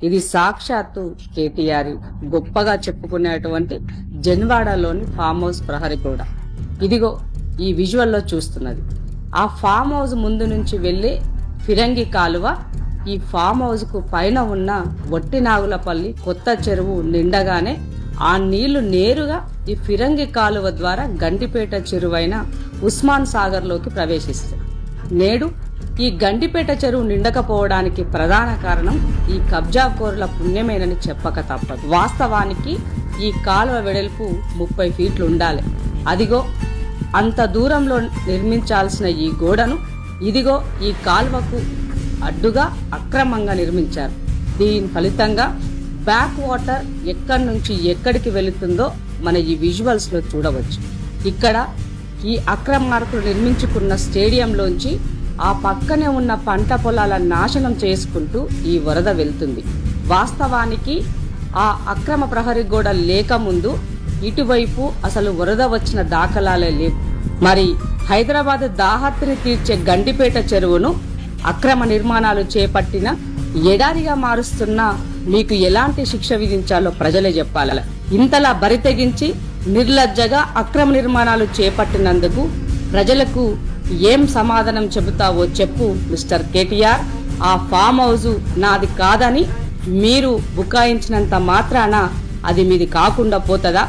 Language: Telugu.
ఇది సాక్షాత్తు కేటీఆర్ గొప్పగా చెప్పుకునేటువంటి జన్వాడలోని ఫామ్ హౌస్ ప్రహరీ కూడా. ఇదిగో ఈ విజువల్లో చూస్తున్నది ఆ ఫామ్ హౌస్ ముందు నుంచి వెళ్లే ఫిరంగి కాలువ. ఈ ఫామ్ హౌస్ కు పైన ఉన్న వట్టినాగులపల్లి కొత్త చెరువు నిండగానే ఆ నీళ్లు నేరుగా ఈ ఫిరంగి కాలువ ద్వారా గండిపేట చెరువైన ఉస్మాన్ సాగర్ లోకి ప్రవేశిస్తాయి. నేడు ఈ గండిపేట చెరువు నిండకపోవడానికి ప్రధాన కారణం ఈ కబ్జాకోరుల పుణ్యమేనని చెప్పక తప్పదు. వాస్తవానికి ఈ కాలువ వెడల్పు 30 ఫీట్లు ఉండాలి. అదిగో అంత దూరంలో నిర్మించాల్సిన ఈ గోడను ఇదిగో ఈ కాలువకు అడ్డుగా అక్రమంగా నిర్మించారు. దీని ఫలితంగా బ్యాక్ వాటర్ ఎక్కడి నుంచి ఎక్కడికి వెళుతుందో మన ఈ విజువల్స్ లో చూడవచ్చు. ఇక్కడ ఈ అక్రమార్కులు నిర్మించుకున్న స్టేడియంలోంచి ఆ పక్కనే ఉన్న పంట పొలాల నాశనం చేసుకుంటూ ఈ వరద వెళ్తుంది. వాస్తవానికి ఆ అక్రమ ప్రహరీ గోడ లేకముందు ఇటువైపు అసలు వరద వచ్చిన దాఖలాలే లేవు. మరి హైదరాబాద్ దాహత్ని తీర్చే గండిపేట చెరువును అక్రమ నిర్మాణాలు చేపట్టిన ఎడారిగా మారుస్తున్నా మీకు ఎలాంటి శిక్ష విధించాలో ప్రజలే చెప్పాల. ఇంతలా బరితెగించి నిర్లజ్జగా అక్రమ నిర్మాణాలు చేపట్టినందుకు ప్రజలకు ఏం సమాధానం చెబుతావో చెప్పు మిస్టర్ కేటీఆర్. ఆ ఫామ్ హౌస్ నాది కాదని మీరు బుకాయించినంత మాత్రాన అది మీది కాకుండా పోతదా?